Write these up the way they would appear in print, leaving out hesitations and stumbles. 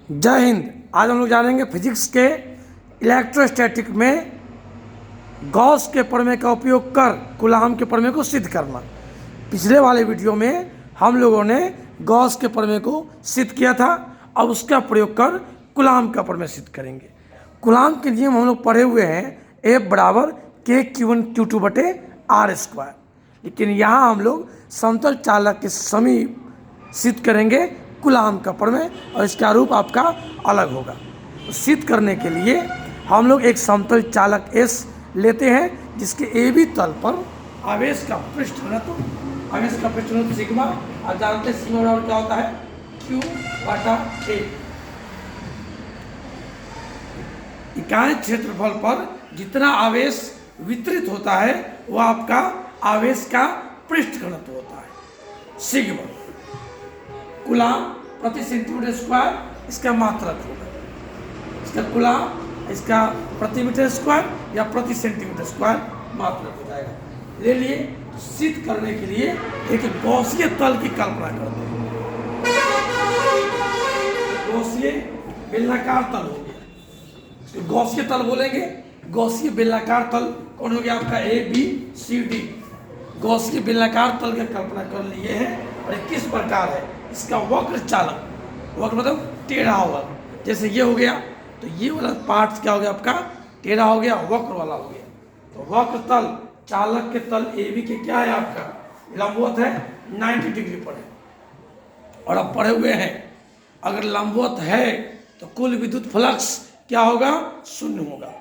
जय हिंद। आज हम लोग जानेंगे फिजिक्स के इलेक्ट्रोस्टैटिक में गॉस के प्रमेय का उपयोग कर कूलाम के प्रमेय को सिद्ध करना। पिछले वाले वीडियो में हम लोगों ने गॉस के प्रमेय को सिद्ध किया था, अब उसका प्रयोग कर कूलाम का प्रमेय सिद्ध करेंगे। कूलाम के नियम हम लोग पढ़े हुए हैं, F बराबर K/Q1Q2/r²। लेकिन यहाँ हम लोग समतल चालक के समीप सिद्ध करेंगे कूलाम का प्रमेय और इसका रूप आपका अलग होगा। तो सिद्ध करने के लिए हम लोग एक समतल चालक S लेते हैं जिसके AB तल पर आवेश का पृष्ठ घनत्व सिग्मा, आप जानते हैं सिग्मा बराबर क्या होता है, Q/A। इकाई क्षेत्रफल पर जितना आवेश वितरित होता है वह आपका आवेश का पृष्ठ घनत्व होता है, सिग्मा। कूलाम प्रति सेंटीमीटर स्क्वायर इसका मात्रक होगा, इसका कूलाम इसका प्रति मीटर स्क्वायर या प्रति सेंटीमीटर स्क्वायर मात्रक हो जाएगा। ले लिए। तो सिद्ध करने के लिए एक गॉसीय तल की कल्पना करते हैं। गॉसीय बेलनाकार तल हो गया, इसको गॉसीय तल बोलेंगे। गॉसीय बेलनाकार तल कौन हो गया आपका, ABCD। गॉसीय बेलनाकार तल की कल्पना कर लिए हैं और किस प्रकार है, इसका वक्र चालक, वक्र मतलब टेढ़ा होगा। जैसे ये हो गया तो ये वाला पार्ट क्या हो गया आपका, टेढ़ा हो गया, वक्र वाला हो गया। तो वक्र तल चालक के तल AB के क्या है आपका, लंबवत है, 90 डिग्री पर है। और अब पढ़े हुए हैं अगर लंबवत है तो कुल विद्युत फ्लक्स क्या होगा, शून्य होगा।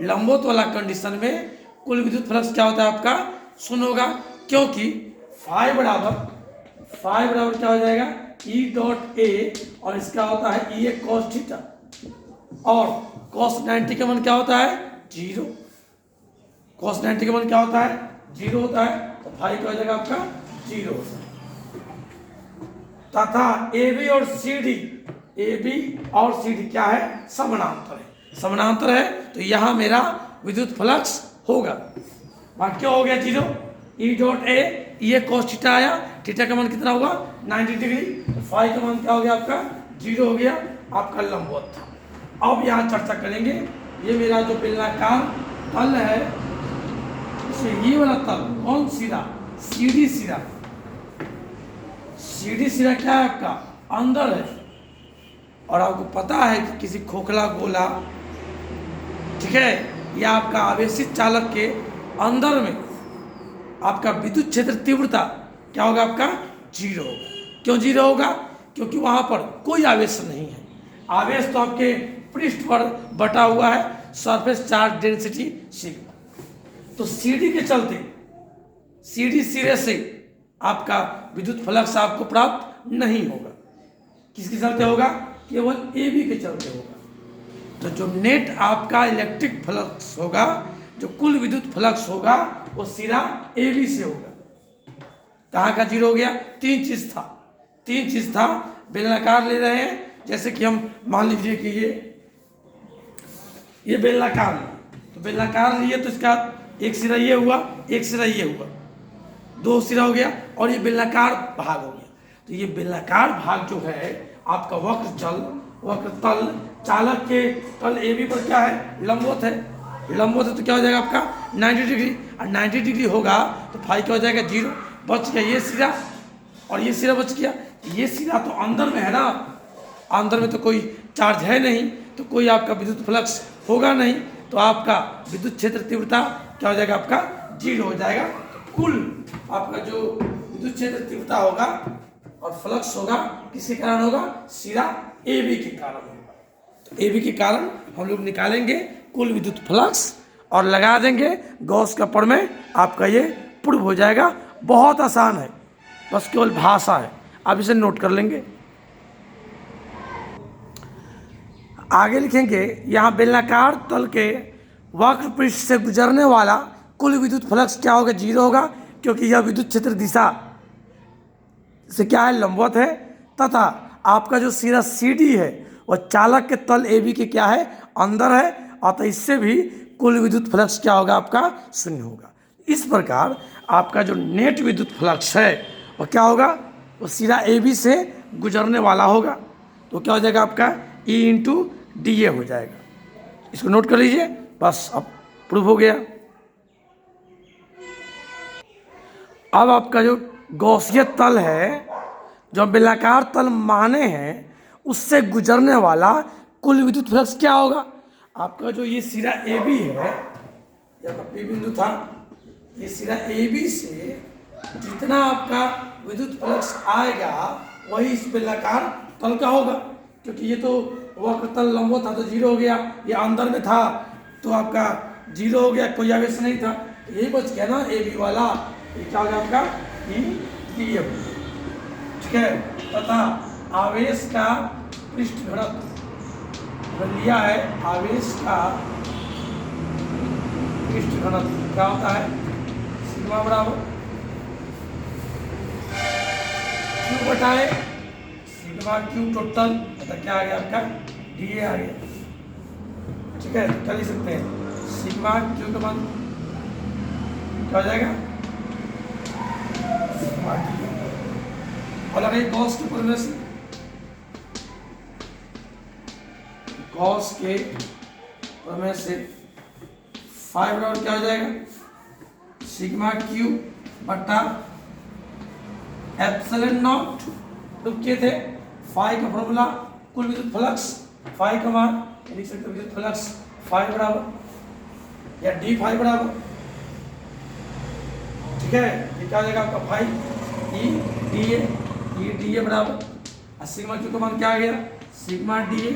लंबवत वाला कंडीशन में कुल विद्युत फ्लक्स क्या होता है आपका, शून्य होगा, क्योंकि फाई बराबर क्या हो जाएगा, E.A और इसका होता है E cos थीटा और cos 90 का मान क्या होता है, 0। cos 90 का मान क्या होता है, 0 होता है। तो फाई क्या हो जाएगा आपका, 0 होता है। तथा AB और CD क्या है, समानांतर है। समानांतर है तो यहाँ मेरा विद्युत फ्लक्स होगा। बाकी हो गया 0, E.A, ये cos थीटा आया, थीटा का मान कितना होगा, 90 डिग्री। तो फाई का मान क्या हो गया आपका, 0 हो गया, आपका लंबवत था। अब यहाँ चर्चा करेंगे, ये मेरा जो बेलनाकार तल है, इसे ये वाला तल कौन सिरा, CD सिरा। CD सिरा क्या है आपका, अंदर है। और आपको पता है कि किसी खोखला गोला, ठीक है, या आपका आवेशित चालक के अंदर में आपका विद्युत क्षेत्र तीव्रता क्या होगा आपका, 0 होगा। क्यों 0 होगा, क्योंकि वहां पर कोई आवेश नहीं है। आवेश तो आपके पृष्ठ पर बटा हुआ है, सरफेस चार्ज डेंसिटी सिग्मा। तो CD के चलते, CD सिरे से आपका विद्युत फ्लक्स आपको प्राप्त नहीं होगा। किसके चलते होगा, केवल AB के चलते होगा। तो जो नेट आपका इलेक्ट्रिक फ्लक्स होगा, जो कुल विद्युत फ्लक्स होगा, वो सिरा AB से होगा। कहाँ का 0 हो गया, तीन चीज था। बेलनाकार ले रहे हैं, जैसे कि हम मान लीजिए कि ये बेलनाकार लिए, तो बेलनाकार लिए तो इसका एक सिरा ये हुआ, एक सिरा ये हुआ, 2 सिरा हो गया और ये बेलनाकार भाग हो गया। तो ये बेलनाकार भाग जो है आपका वक्र तल चालक के तल AB पर क्या है, लंबवत है। लंबवत है तो क्या हो जाएगा आपका 90 डिग्री, और 90 डिग्री होगा तो फाई क्या हो जाएगा, 0। बच गया ये सिरा और ये सिरा बच गया। ये सिरा तो अंदर में है ना, अंदर में तो कोई चार्ज है नहीं, तो कोई आपका विद्युत फ्लक्स होगा नहीं, तो आपका विद्युत क्षेत्र तीव्रता क्या हो जाएगा आपका, 0 हो जाएगा। तो कुल आपका जो विद्युत क्षेत्र तीव्रता होगा और फ्लक्स होगा किसके कारण होगा, सिरा AB के कारण होगा। तो AB के कारण हम लोग निकालेंगे कुल विद्युत फ्लक्स और लगा देंगे गॉस का प्रमेय, आपका ये प्रूव हो जाएगा। बहुत आसान है, बस केवल भाषा है, आप इसे नोट कर लेंगे। आगे लिखेंगे, यहाँ बेलनाकार तल के वक्र पृष्ठ से गुजरने वाला कुल विद्युत फ्लक्स क्या होगा, 0 होगा, क्योंकि यह विद्युत क्षेत्र दिशा से क्या है, लंबवत है। तथा आपका जो सिरा CD है वह चालक के तल AB के क्या है, अंदर है, अतः इससे भी कुल विद्युत फ्लक्स क्या होगा आपका, 0 होगा। इस प्रकार आपका जो नेट विद्युत फ्लक्स है वह क्या होगा, वो सिरा AB से गुजरने वाला होगा। तो क्या हो जाएगा आपका ई इंटू डी ए हो जाएगा। इसको नोट कर लीजिए, बस अब प्रूव हो गया। अब आपका जो गॉसियन तल है, जो बेलनाकार तल माने हैं, उससे गुजरने वाला कुल विद्युत फ्लक्स क्या होगा? आपका जो ये सिरा ए बी है, जब पी बिंदु था, ये सिरा ए बी से जितना आपका विद्युत फ्लक्स आएगा वही इस बेलनाकार तल का होगा, क्योंकि ये तो वक्र तल लंबवत था तो जीरो हो गया, ये अंदर में था तो आपका जीरो हो गया, कोई आवेश नहीं था, यही बच गया ना ए बी वाला, ये क्या हो गया आपका ई डी ए। ठीक है, तथा आवेश का पृष्ठ घनत्व लिया है, आवेश का पृष्ठ घनत्व क्या होता है? सिग्मा बराबर क्यू बटाए सिग्मा क्यू टोटल, मतलब क्या आ गया आपका डी ए आ गया। ठीक है, क्या लिख सकते हैं? सिग्मा क्यू का मान क्या हो जाएगा? Sigma D. और अगर गॉस के प्रमेय से, गॉस के प्रमेय से 5 बराबर क्या हो जाएगा? सिग्मा क्यू बटा एप्सिलॉन नॉट। तो क्या थे? फाई का फॉर्मूला कुल विद्युत फ्लक्स, फाई का मान लिख सकते विद्युत फ्लक्स फाई बराबर या डी फाई बराबर। ठीक है, ये क्या हो जाएगा आपका फाई ई डी ए बराबर, और सिग्मा क्यू का मान क्या आ गया? सिग्मा डी ए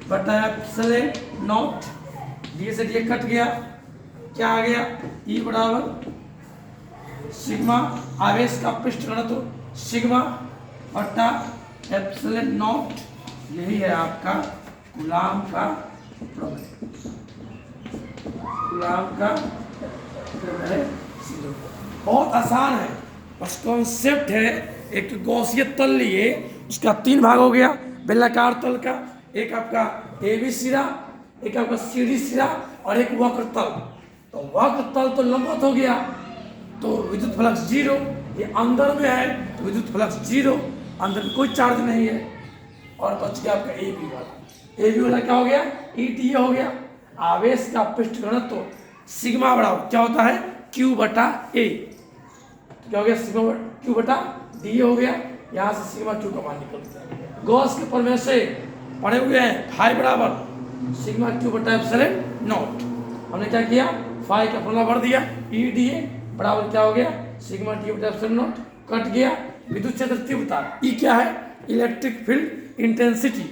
बटा एप्सिलॉन नॉट, डी से डी कट गया, क्या आ गया? ई बराबर सिग्मा आवेश का पृष्ठ घनत्व सिग्मा बटा एप्सिलॉन नॉट, यही है आपका कूलाम का प्रमेय। कूलाम का प्रमेय बहुत आसान है, बस कॉन्सेप्ट है। एक तो गॉसियन तल लिए, उसका 3 भाग हो गया बेलनाकार तल का, एक आपका ए बी सिरा, एक आपका सी डी सिरा और एक वक्र तल। तो वक्र तल तो लंबवत हो गया तो विद्युत फ्लक्स जीरो, ये अंदर में है तो विद्युत फ्लक्स जीरो, अंदर में कोई चार्ज नहीं है, और बच गया आपका ए बी वाला। ए बी वाला क्या हो गया? ई टी ए हो गया। आवेश का पृष्ठ घनत्व सिग्मा बराबर क्या होता है? क्यू बटा ए। क्या हो गया? सिग्मा क्यू बटा डी ए हो गया। यहाँ से सिग्मा क्यू का मान निकल गया। गॉस के प्रमेय से पढ़े हुए हैं फाई बराबर सिग्मा क्यू बटा एप्सिलॉन नॉट। हमने क्या किया? फाई का फॉर्मूला भर दिया, ई डी ए बराबर क्या हो गया? सिग्मा डी बटा एप्सिलॉन नॉट, कट गया। विद्युत क्षेत्र तीव्रता ई क्या है? इलेक्ट्रिक फील्ड इंटेंसिटी,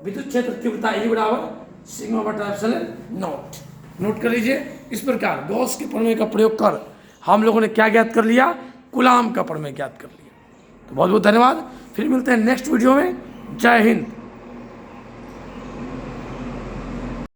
विद्युत क्षेत्र तीव्रता ई बराबर सिग्मा बटा एप्सिलॉन नॉट। नोट कर लीजिए। इस प्रकार गॉस के प्रमेय का प्रयोग कर हम लोगों ने क्या ज्ञात कर लिया? कूलाम का प्रमेय ज्ञात कर लिया। तो बहुत बहुत धन्यवाद, फिर मिलते हैं नेक्स्ट वीडियो में। जय हिंद।